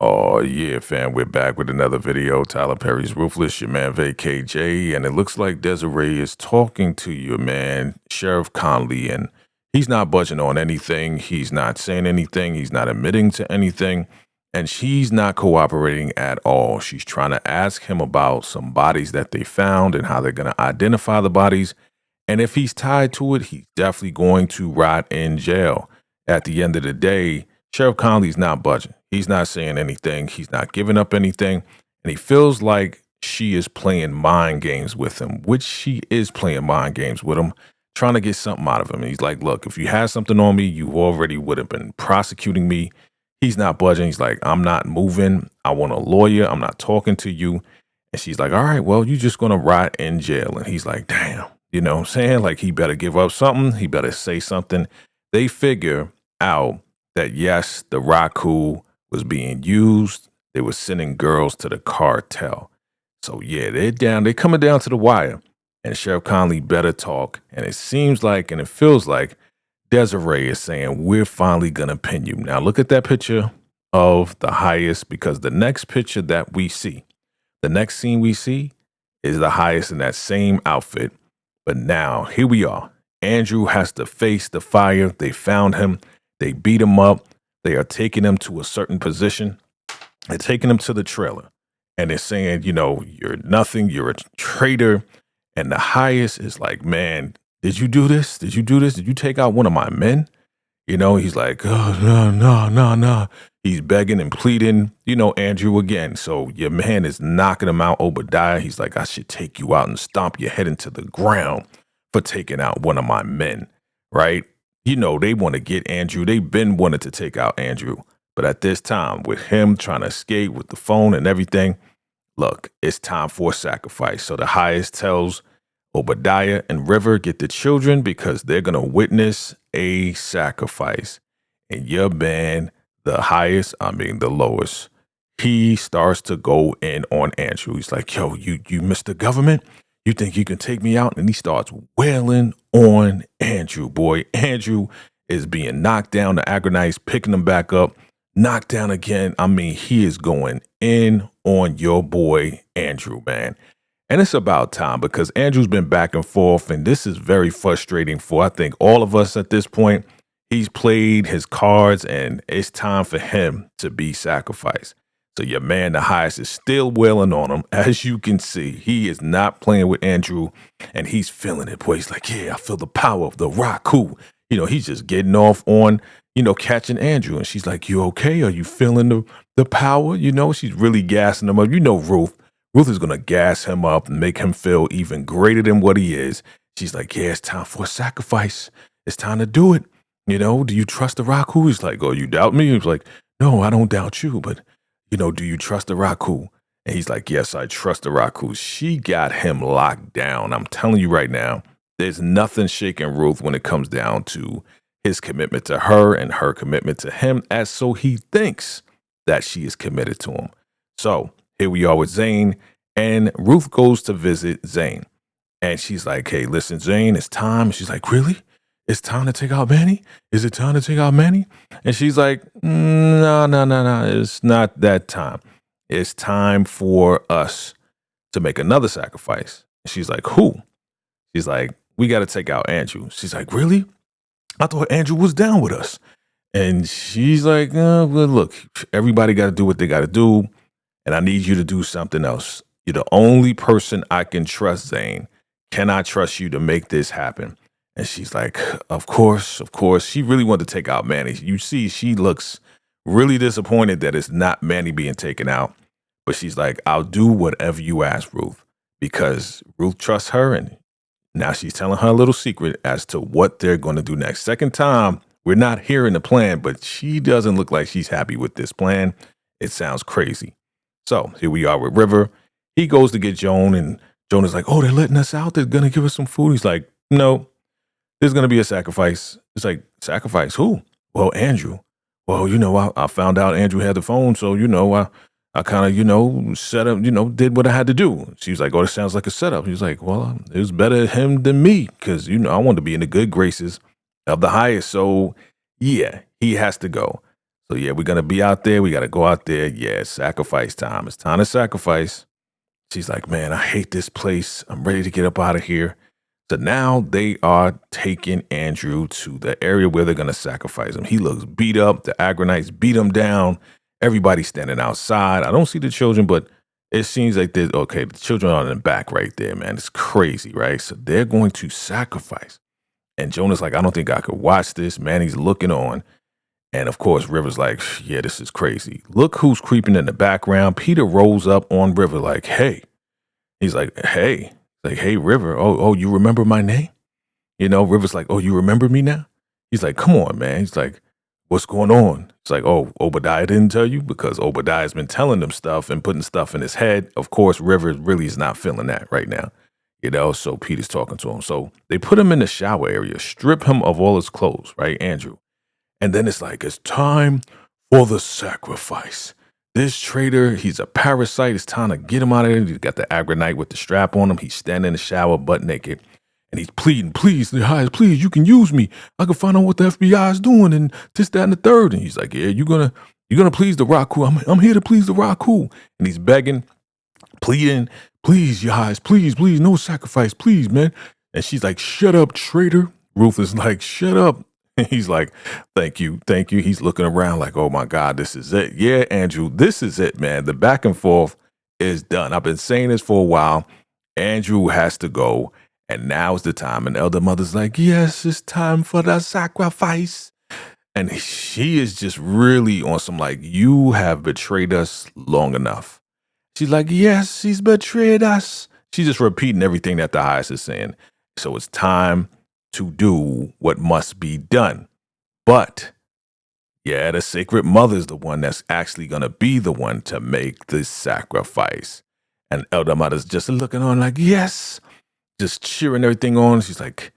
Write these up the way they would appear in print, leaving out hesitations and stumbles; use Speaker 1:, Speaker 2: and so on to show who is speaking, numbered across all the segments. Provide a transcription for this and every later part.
Speaker 1: Oh yeah, fam, we're back with another video. Tyler Perry's Ruthless, your man VACAY-J, and it looks like Desiree is talking to your man, Sheriff Conley, and he's not budging on anything. He's not saying anything. He's not admitting to anything, and she's not cooperating at all. She's trying to ask him about some bodies that they found and how they're going to identify the bodies. And if he's tied to it, he's definitely going to rot in jail. At the end of the day, Sheriff Conley's not budging. He's not saying anything. He's not giving up anything. And he feels like she is playing mind games with him, which she is playing mind games with him, trying to get something out of him. And he's like, look, if you had something on me, you already would have been prosecuting me. He's not budging. He's like, I'm not moving. I want a lawyer. I'm not talking to you. And she's like, all right, well, you're just going to rot in jail. And he's like, damn, you know what I'm saying? Like, he better give up something. He better say something. They figure out that, yes, the Raku was being used. They were sending girls to the cartel. So yeah, they're coming down to the wire. And Sheriff Conley better talk. And it seems like, and it feels like, Desiree is saying, we're finally gonna pin you. Now look at that picture of the highest, because the next picture that we see, the next scene we see is the highest in that same outfit. But now here we are. Andrew has to face the fire. They found him. They beat him up. They are taking him to a certain position. They're taking him to the trailer. And they're saying, you know, you're nothing. You're a traitor. And the highest is like, man, did you do this? Did you do this? Did you take out one of my men? You know, he's like, oh, no. He's begging and pleading, you know, Andrew again. So your man is knocking him out, Obadiah. He's like, I should take you out and stomp your head into the ground for taking out one of my men, right? You know, they want to get Andrew. They've been wanting to take out Andrew. But at this time, with him trying to escape with the phone and everything, look, it's time for a sacrifice. So the highest tells Obadiah and River, get the children because they're going to witness a sacrifice. And your man, the highest, the lowest, he starts to go in on Andrew. He's like, yo, you Mr. Government, you think you can take me out? And he starts wailing on Andrew, boy. Andrew is being knocked down. The Agonites picking him back up, knocked down again. I mean, he is going in on your boy, Andrew, man. And it's about time because Andrew's been back and forth, and this is very frustrating for, I think, all of us at this point. He's played his cards, and it's time for him to be sacrificed. So your man, the highest, is still wailing on him. As you can see, he is not playing with Andrew, and he's feeling it, boy. He's like, yeah, I feel the power of the Raku. You know, he's just getting off on, you know, catching Andrew. And she's like, you okay? Are you feeling the power? You know, she's really gassing him up. You know, Ruth is going to gas him up and make him feel even greater than what he is. She's like, yeah, it's time for a sacrifice. It's time to do it. You know, do you trust the Raku? He's like, oh, you doubt me? He's like, no, I don't doubt you. But, you know, do you trust the Raku? And he's like, yes, I trust the Raku. She got him locked down. I'm telling you right now, there's nothing shaking Ruth when it comes down to his commitment to her and her commitment to him, as so he thinks that she is committed to him. So here we are with Zane, and Ruth goes to visit Zane. And she's like, hey, listen, Zane, it's time. She's like, really? It's time to take out Manny? Is it time to take out Manny? And she's like, no. It's not that time. It's time for us to make another sacrifice. And she's like, who? She's like, we got to take out Andrew. She's like, really? I thought Andrew was down with us. And she's like, well, look, everybody got to do what they got to do. And I need you to do something else. You're the only person I can trust, Zane. Can I trust you to make this happen? And she's like, of course. She really wanted to take out Manny. You see, she looks really disappointed that it's not Manny being taken out. But she's like, I'll do whatever you ask, Ruth, because Ruth trusts her. And now she's telling her a little secret as to what they're going to do next. Second time, we're not hearing the plan, but she doesn't look like she's happy with this plan. It sounds crazy. So here we are with River. He goes to get Joan, and Joan is like, oh, they're letting us out. They're going to give us some food. He's like, no, there's going to be a sacrifice. It's like, sacrifice who? Well, Andrew. Well, you know, I found out Andrew had the phone. So, you know, I kind of, you know, set up, you know, did what I had to do. She's like, oh, this sounds like a setup. He's like, well, it was better him than me because, you know, I want to be in the good graces of the highest. So, yeah, he has to go. So yeah, we're gonna be out there. We gotta go out there. Yeah, sacrifice time. It's time to sacrifice. She's like, man, I hate this place. I'm ready to get up out of here. So now they are taking Andrew to the area where they're gonna sacrifice him. He looks beat up. The Agranites beat him down. Everybody's standing outside. I don't see the children, but it seems like there's okay. The children are in the back right there, man. It's crazy, right? So they're going to sacrifice. And Jonah's like, I don't think I could watch this. Manny's looking on. And of course, River's like, yeah, this is crazy. Look who's creeping in the background. Peter rolls up on River like, hey. He's like, hey. Like, hey, River. Oh, you remember my name? You know, River's like, oh, you remember me now? He's like, come on, man. He's like, what's going on? It's like, oh, Obadiah didn't tell you? Because Obadiah's been telling them stuff and putting stuff in his head. Of course, River really is not feeling that right now. You know, so Peter's talking to him. So they put him in the shower area, strip him of all his clothes, right, Andrew? And then it's like, it's time for the sacrifice. This traitor, he's a parasite. It's time to get him out of there. He's got the Agronite with the strap on him. He's standing in the shower butt naked. And he's pleading, please, the highest, please, you can use me. I can find out what the FBI is doing and this, that, and the third. And he's like, yeah, you're gonna please the Raku. I'm here to please the Raku. And he's begging, pleading, please, your highest, please, no sacrifice, please, man. And she's like, shut up, traitor. Ruth is like, shut up. He's like, thank you. He's looking around like, oh my God, this is it. Yeah, Andrew, this is it, man. The back and forth is done. I've been saying this for a while. Andrew has to go, and now's the time. And Elder Mother's like, yes, it's time for the sacrifice. And she is just really on some like, you have betrayed us long enough. She's like, yes, he's betrayed us. She's just repeating everything that the highest is saying. So it's time to do what must be done. But yeah, the sacred mother is the one that's actually going to be the one to make this sacrifice. And Elder Mother's just looking on like, yes, just cheering everything on. She's like,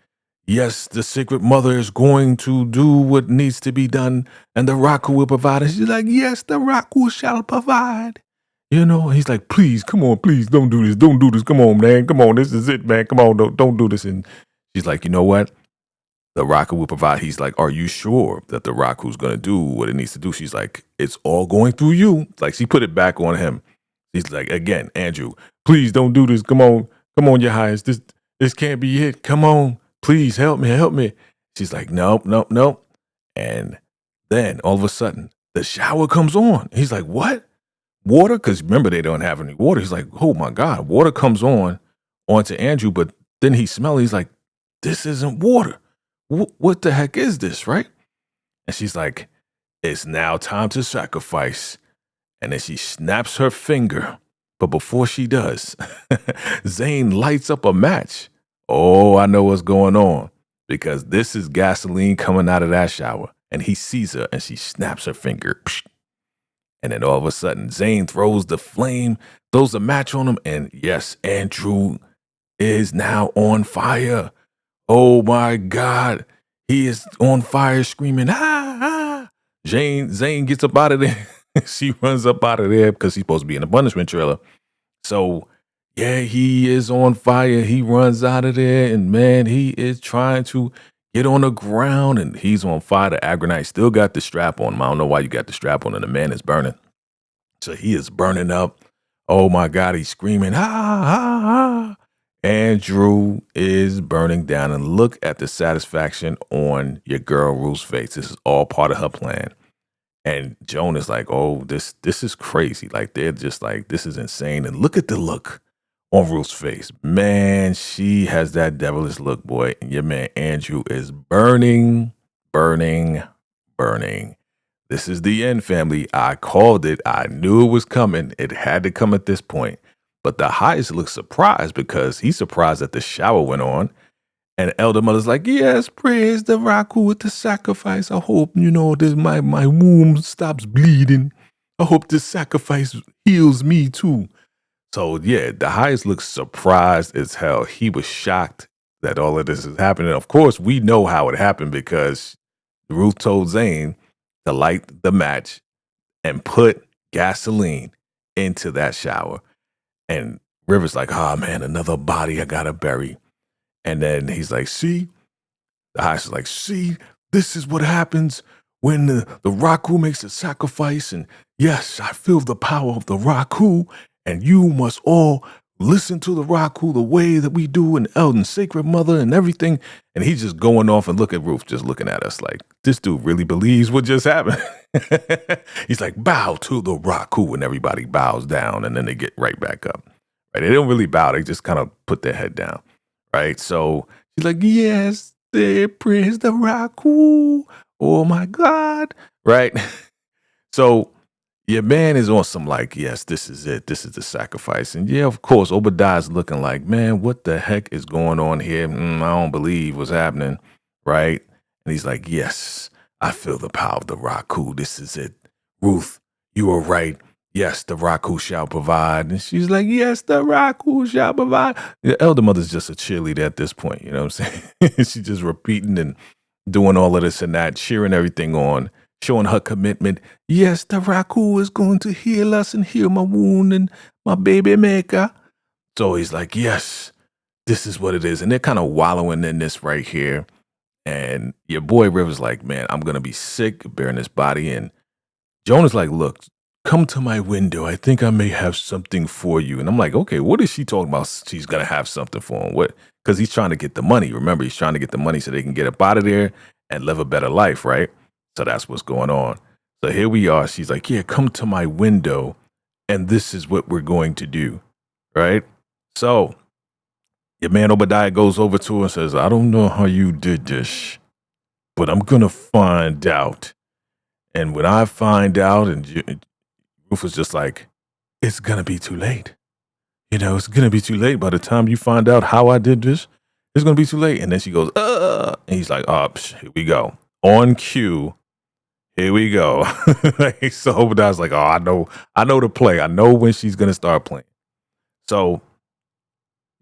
Speaker 1: yes, the sacred mother is going to do what needs to be done, and the Raku will provide. And she's like, yes, the Raku shall provide. You know, he's like, please, come on, please, don't do this. Don't do this. Come on, man. Come on, this is it, man. Come on, don't do this. And she's like, you know what? The Raku will provide. He's like, are you sure that the Raku's going to do what it needs to do? She's like, it's all going through you. Like, she put it back on him. She's like, again, Andrew, please don't do this. Come on, your highest. This can't be it. Come on, please help me. She's like, nope. And then all of a sudden, the shower comes on. He's like, what? Water? Because remember, they don't have any water. He's like, oh my God, water comes onto Andrew, but then he smells. He's like, this isn't water. What the heck is this, right? And she's like, it's now time to sacrifice. And then she snaps her finger. But before she does, Zane lights up a match. Oh, I know what's going on. Because this is gasoline coming out of that shower. And he sees her and she snaps her finger. And then all of a sudden, Zane throws the match on him. And yes, Andrew is now on fire. Oh my God. He is on fire screaming, ah. Zane gets up out of there. She runs up out of there because he's supposed to be in a punishment trailer. So yeah, he is on fire. He runs out of there and man, he is trying to get on the ground and he's on fire. The Agronite still got the strap on him. I don't know why you got the strap on and the man is burning. So he is burning up. Oh my God, he's screaming, ah. Andrew is burning down and look at the satisfaction on your girl Ruth's face. This is all part of her plan. And Joan is like, oh, this is crazy. Like, they're just like, this is insane. And look at the look on Ruth's face. Man, she has that devilish look, boy. And your man Andrew is burning. This is the end, family. I called it. I knew it was coming. It had to come at this point. But the highest looks surprised because he's surprised that the shower went on. And Elder Mother's like, yes, praise the Raku with the sacrifice. I hope, this my womb stops bleeding. I hope this sacrifice heals me too. So yeah, the highest looks surprised as hell. He was shocked that all of this is happening. Of course, we know how it happened because Ruth told Zane to light the match and put gasoline into that shower. And River's like, oh man, another body I gotta bury. And then he's like, see? The highest is like, see, this is what happens when the Raku makes a sacrifice, and yes, I feel the power of the Raku, and you must all listen to the Raku the way that we do in Elden Sacred Mother and everything. And he's just going off, and look at Ruth just looking at us like, this dude really believes what just happened. He's like, bow to the Raku, and everybody bows down, and then they get right back up. Right? They don't really bow, they just kind of put their head down. Right? So she's like, yes, there praise the Raku. Oh my God. Right? So your man is on some like, yes, this is it. This is the sacrifice. And yeah, of course, Obadiah's looking like, man, what the heck is going on here? I don't believe what's happening. Right? And he's like, yes, I feel the power of the Raku. This is it. Ruth, you are right. Yes, the Raku shall provide. And she's like, yes, the Raku shall provide. The elder mother's just a cheerleader at this point. You know what I'm saying? She's just repeating and doing all of this and that, cheering everything on, showing her commitment. Yes, the Raku is going to heal us and heal my wound and my baby maker. So he's like, yes, this is what it is. And they're kind of wallowing in this right here. And your boy River's like, man, I'm going to be sick bearing this body. And Jonah's like, look, come to my window. I think I may have something for you. And I'm like, okay, what is she talking about? She's going to have something for him. What? Because he's trying to get the money. Remember, he's trying to get the money so they can get up out of there and live a better life, right? So that's what's going on. So here we are. She's like, yeah, come to my window, and this is what we're going to do, right? So your man Obadiah goes over to her and says, I don't know how you did this, but I'm going to find out. And when I find out, and Ruth was just like, it's going to be too late. You know, it's going to be too late. By the time you find out how I did this, it's going to be too late. And then she goes, and he's like, oh, here we go. On cue, here we go. So Obadiah's like, oh, I know the play. I know when she's going to start playing. So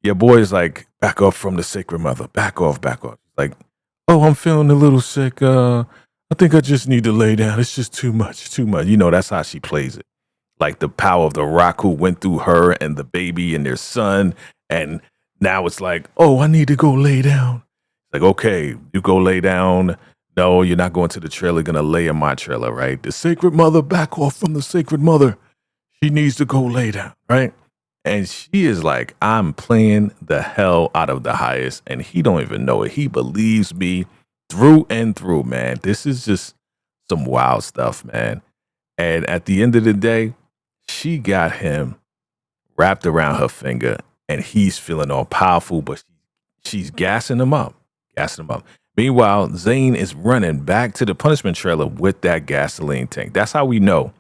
Speaker 1: your boy is like, back off from the sacred mother. Back off, back off. Like, oh, I'm feeling a little sick. I think I just need to lay down. It's just too much, too much. You know, that's how she plays it. Like the power of the Raku went through her and the baby and their son. And now it's like, oh, I need to go lay down. Like, okay, you go lay down. No, you're not going to the trailer. You're going to lay in my trailer, right? The sacred mother, back off from the sacred mother. She needs to go lay down, right? And she is like, I'm playing the hell out of the highest. And he don't even know it. He believes me through and through, man. This is just some wild stuff, man. And at the end of the day, she got him wrapped around her finger, and he's feeling all powerful, but she's gassing him up, Meanwhile, Zane is running back to the punishment trailer with that gasoline tank. That's how we know.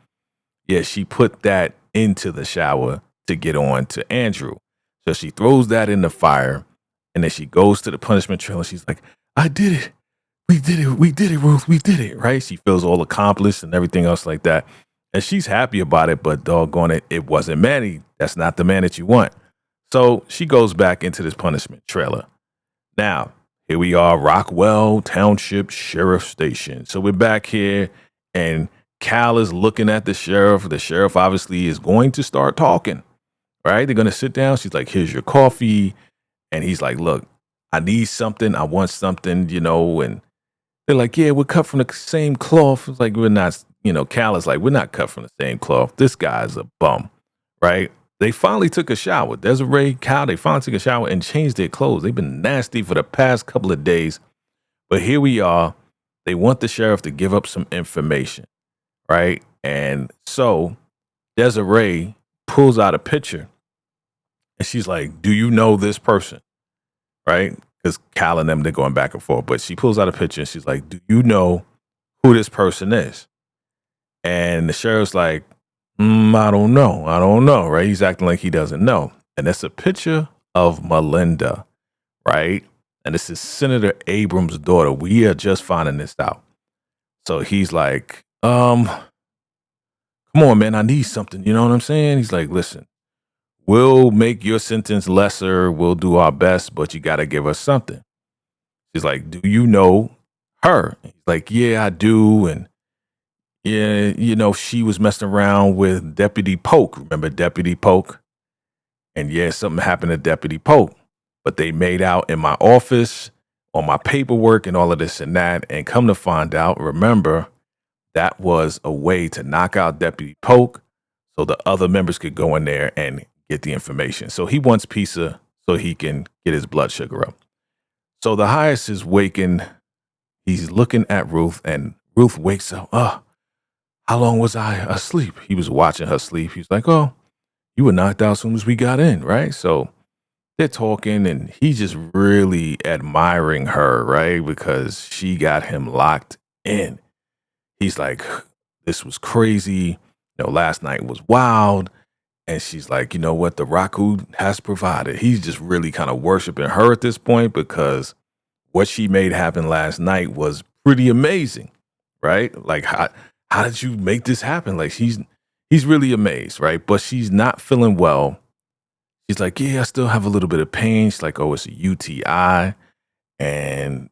Speaker 1: Yeah, she put that into the shower to get on to Andrew. So she throws that in the fire, and then she goes to the punishment trailer. She's like, I did it. We did it, Ruth. We did it, right? She feels all accomplished and everything else like that. And she's happy about it, but doggone it, it wasn't Manny. That's not the man that you want. So she goes back into this punishment trailer. Now, here we are, Rockwell Township Sheriff Station. So we're back here, and Cal is looking at the sheriff. The sheriff obviously is going to start talking, right? They're going to sit down. She's like, here's your coffee. And he's like, look, I need something. I want something, you know. And they're like, yeah, we're cut from the same cloth. It's like, we're not, you know, Cal is like, we're not cut from the same cloth. This guy's a bum, right? They finally took a shower. Desiree, Cal, they finally took a shower and changed their clothes. They've been nasty for the past couple of days. But here we are. They want the sheriff to give up some information, right? And so Desiree pulls out a picture, and she's like, do you know this person, right? Because Cal and them, they're going back and forth. But she pulls out a picture, and she's like, do you know who this person is? And the sheriff's like, I don't know, right? He's acting like he doesn't know. And that's a picture of Melinda, right? And this is Senator Abrams' daughter. We are just finding this out. So he's like, come on, man, I need something. You know what I'm saying? He's like, listen, we'll make your sentence lesser. We'll do our best, but you got to give us something. She's like, do you know her? He's like, yeah, I do. And yeah, you know, she was messing around with Deputy Polk. Remember Deputy Polk? And yeah, something happened to Deputy Polk. But they made out in my office, on my paperwork and all of this and that. And come to find out, remember, that was a way to knock out Deputy Polk so the other members could go in there and get the information. So he wants pizza so he can get his blood sugar up. So the highest is waking. He's looking at Ruth, and Ruth wakes up. How long was I asleep? He was watching her sleep. He's like, oh, you were knocked out as soon as we got in, right? So they're talking, and he's just really admiring her, right? Because she got him locked in. He's like, this was crazy. Last night was wild. And she's like, you know what? The Raku has provided. He's just really kind of worshiping her at this point because what she made happen last night was pretty amazing, right? Like, how did you make this happen? Like, he's really amazed, right? But she's not feeling well. She's like, yeah, I still have a little bit of pain. She's like, oh, it's a UTI. And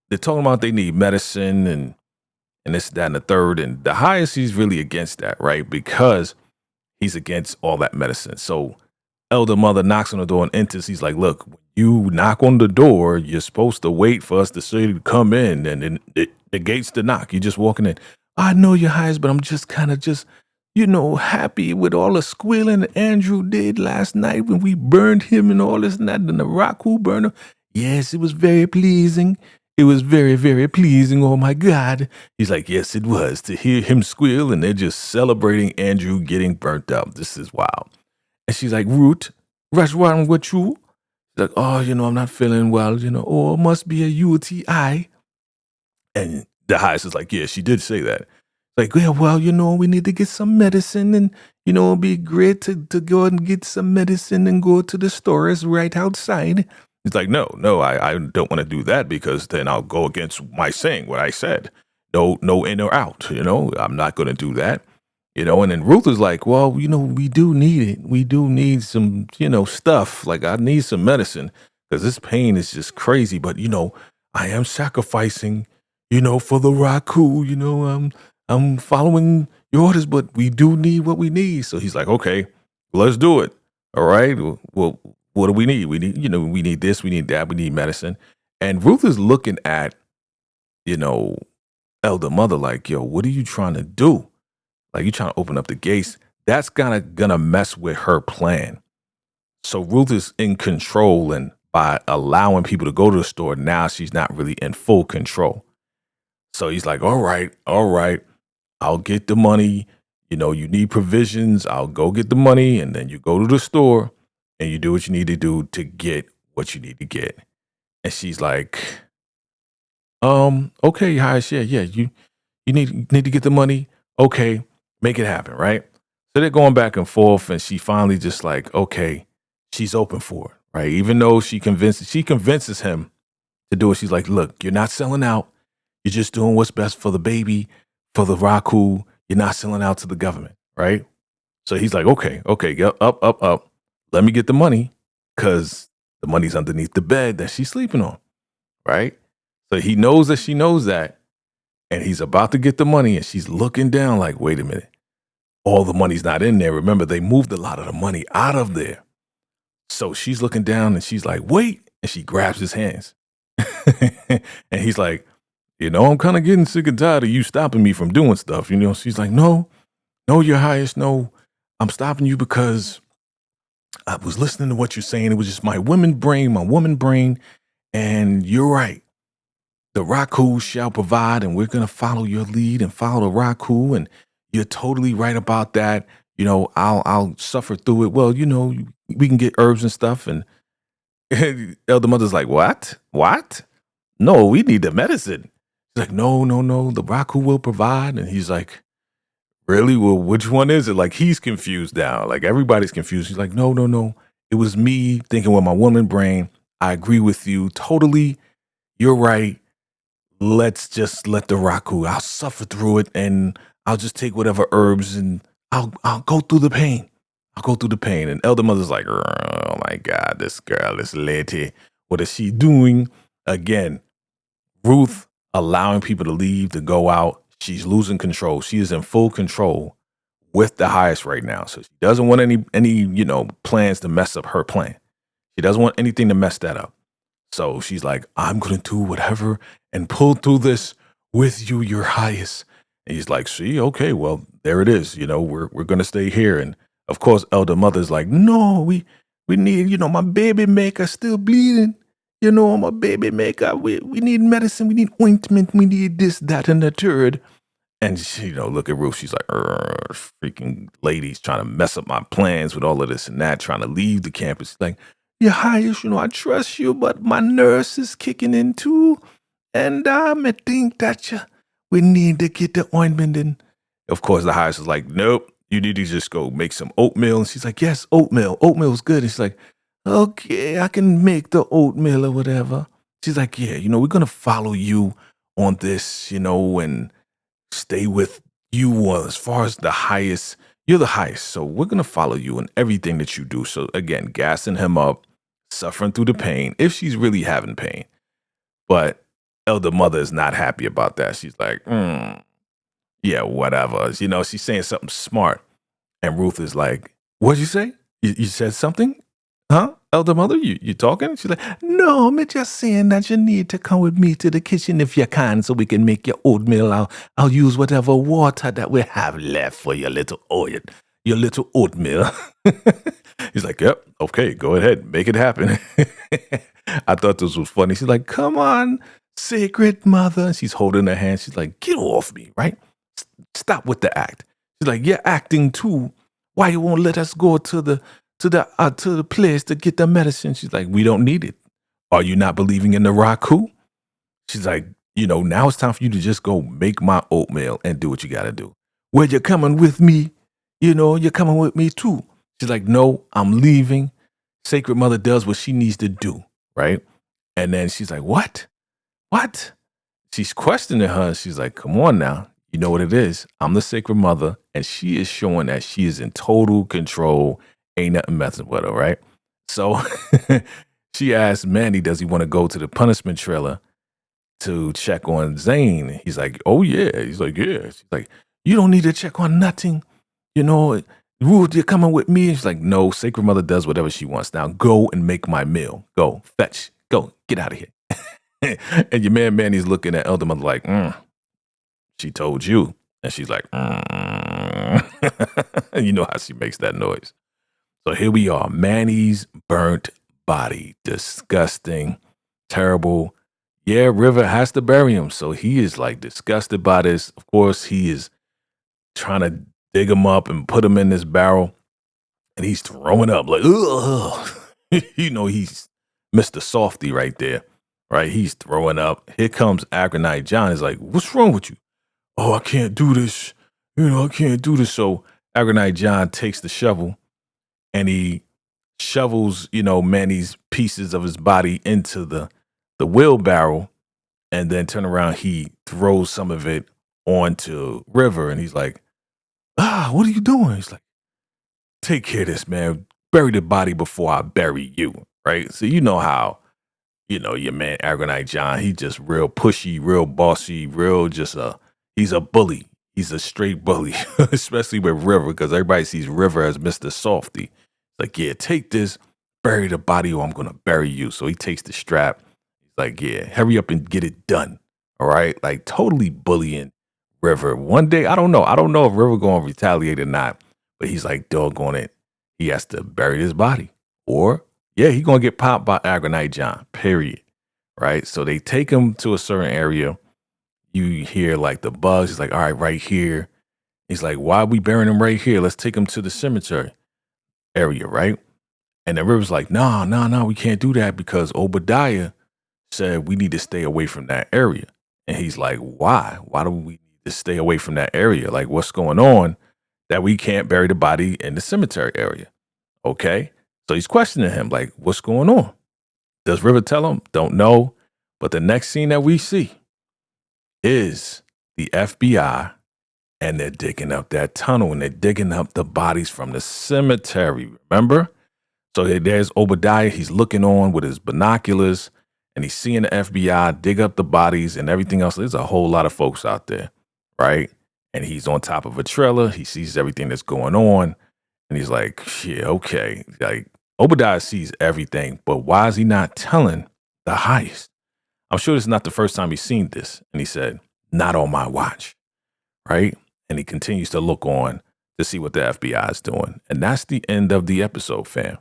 Speaker 1: they're talking about they need medicine and this, that, and the third. And the highest, he's really against that, right? Because he's against all that medicine. So elder mother knocks on the door and enters. He's like, look, when you knock on the door, you're supposed to wait for us to say to come in. And then the gate's to knock. You're just walking in. I know your highest, but I'm just kind of happy with all the squealing that Andrew did last night when we burned him and all this and that, and the rock who burned him. Yes, it was very pleasing. It was very, very pleasing. Oh my God. He's like, yes, it was, to hear him squeal, and they're just celebrating Andrew getting burnt up. This is wild. And she's like, Ruth, what's wrong with you? She's like, oh, I'm not feeling well, oh, it must be a UTI. And the highest is like, yeah, she did say that. Like, yeah, well, we need to get some medicine, and, it'd be great to go and get some medicine and go to the store. It's right outside. He's like, no, I don't want to do that because then I'll go against my saying what I said. No in or out, I'm not going to do that, and then Ruth is like, well, we do need it. We do need some, stuff. Like, I need some medicine because this pain is just crazy. But, I am sacrificing, for the Raku, I'm following your orders, but we do need what we need. So he's like, okay, let's do it. All right. Well, what do we need? We need, we need this, we need that, we need medicine. And Ruth is looking at, elder mother like, yo, what are you trying to do? Like, you trying to open up the gates. That's gonna mess with her plan. So Ruth is in control, and by allowing people to go to the store, now she's not really in full control. So he's like, all right, I'll get the money. You need provisions. I'll go get the money. And then you go to the store and you do what you need to do to get what you need to get. And she's like, okay, highest, yeah. You need to get the money. Okay, make it happen, right? So they're going back and forth, and she finally just like, okay, she's open for it, right? Even though she convinces him to do it. She's like, look, you're not selling out. You're just doing what's best for the baby, for the Raku. You're not selling out to the government, right? So he's like, okay, go up. Let me get the money, because the money's underneath the bed that she's sleeping on, right? So he knows that she knows that, and he's about to get the money, and she's looking down like, wait a minute. All the money's not in there. Remember, they moved a lot of the money out of there. So she's looking down, and she's like, wait, and she grabs his hands. And he's like, I'm kind of getting sick and tired of you stopping me from doing stuff. She's like, no, your highest, no. I'm stopping you because I was listening to what you're saying. It was just my woman brain. And you're right. The Raku shall provide, and we're going to follow your lead and follow the Raku. And you're totally right about that. I'll suffer through it. Well, we can get herbs and stuff. And elder mother's like, what? No, we need the medicine. She's like, no, the Raku will provide. And he's like, really? Well, which one is it? Like, he's confused now. Like, everybody's confused. He's like, no. It was me thinking with my woman brain. I agree with you. Totally. You're right. Let's just let the Raku. I'll suffer through it, and I'll just take whatever herbs, and I'll go through the pain. And elder mother's like, oh my God, this girl, this lady, what is she doing? Again, Ruth allowing people to leave, to go out. She's losing control. She is in full control with the highest right now. So she doesn't want any plans to mess up her plan. She doesn't want anything to mess that up. So she's like, I'm going to do whatever and pull through this with you, your highest. And he's like, see, okay, well, there it is. You know, we're gonna stay here. And of course, elder mother's like, no, we need, you know, my baby maker still bleeding. You know, my baby maker, we need medicine, we need ointment, we need this, that, and the third. And she, you know, look at Ruth. She's like, freaking ladies trying to mess up my plans with all of this and that, trying to leave the campus. She's like, Your Highness, you know, I trust you, but my nurse is kicking in too. And I think that we need to get the ointment. And of course, the Highness is like, nope, you need to just go make some oatmeal. And she's like, yes, oatmeal. Oatmeal's good. And she's like, okay, I can make the oatmeal or whatever. She's like, yeah, you know, we're going to follow you on this, you know, and stay with you as far as the highest. You're the highest. So we're going to follow you in everything that you do. So again, gassing him up, suffering through the pain, if she's really having pain. But elder mother is not happy about that. She's like, yeah, whatever. You know, she's saying something smart. And Ruth is like, what'd you say? You said something? Huh? Elder mother, you talking? She's like, no, I'm just saying that you need to come with me to the kitchen if you can so we can make your oatmeal. I'll use whatever water that we have left for your little oil, your little oatmeal. He's like, yep, okay, go ahead, make it happen. I thought this was funny. She's like, come on, sacred mother. And she's holding her hand. She's like, get off me, right? Stop with the act. She's like, you're acting too. Why you won't let us go to the place to get the medicine? She's like, we don't need it. Are you not believing in the Raku? She's like, you know, now it's time for you to just go make my oatmeal and do what you got to do. Well, you're coming with me. You know, you're coming with me too. She's like, no, I'm leaving. Sacred Mother does what she needs to do, right? And then she's like, what? What? She's questioning her. She's like, come on now. You know what it is. I'm the Sacred Mother, and she is showing that she is in total control. Ain't nothing messing with her, right? So she asked Manny, does he want to go to the punishment trailer to check on Zane? He's like, oh, yeah. He's like, yeah. She's like, you don't need to check on nothing. You know, Ruth, you're coming with me. She's like, no, Sacred Mother does whatever she wants. Now go and make my meal. Go, fetch. Go, get out of here. And your man Manny's looking at Elder Mother like, she told you. And she's like, you know how she makes that noise. So here we are, Manny's burnt body. Disgusting, terrible. Yeah, River has to bury him. So he is like disgusted by this. Of course, he is trying to dig him up and put him in this barrel. And he's throwing up like, ugh. You know, he's Mr. Softy right there, right? He's throwing up. Here comes Acronite John. Is like, what's wrong with you? Oh, I can't do this. You know, I can't do this. So Acronite John takes the shovel and he shovels, you know, Manny's pieces of his body into the wheelbarrow, and then turn around, he throws some of it onto River, and he's like, what are you doing? He's like, take care of this, man. Bury the body before I bury you, right? So you know how, you know, your man Aragonite John, he just real pushy, real bossy, real just he's a bully. He's a straight bully, especially with River, because everybody sees River as Mr. Softy. It's like, yeah, take this, bury the body or I'm going to bury you. So he takes the strap. He's like, yeah, hurry up and get it done. All right. Like totally bullying River. One day, I don't know if River going to retaliate or not, but he's like, doggone it. He has to bury his body, or yeah, he going to get popped by Aragonite John, period. Right. So they take him to a certain area. You hear like the bugs. He's like, all right, right here. He's like, why are we burying him right here? Let's take him to the cemetery area, right? And the River's like, no, we can't do that because Obadiah said we need to stay away from that area. And he's like, why? Why do we need to stay away from that area? Like, what's going on that we can't bury the body in the cemetery area? Okay. So he's questioning him, like, what's going on? Does River tell him? Don't know. But the next scene that we see is the FBI, and they're digging up that tunnel and they're digging up the bodies from the cemetery. Remember? So there's Obadiah. He's looking on with his binoculars and he's seeing the FBI dig up the bodies and everything else. There's a whole lot of folks out there, right? And he's on top of a trailer. He sees everything that's going on and he's like, yeah, okay. Like Obadiah sees everything, but why is he not telling the heist? I'm sure this is not the first time he's seen this. And he said, not on my watch. right? And he continues to look on to see what the FBI is doing. And that's the end of the episode, fam.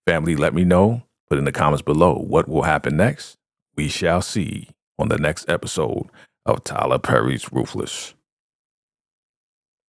Speaker 1: Family, let me know. Put in the comments below what will happen next. We shall see on the next episode of Tyler Perry's Ruthless.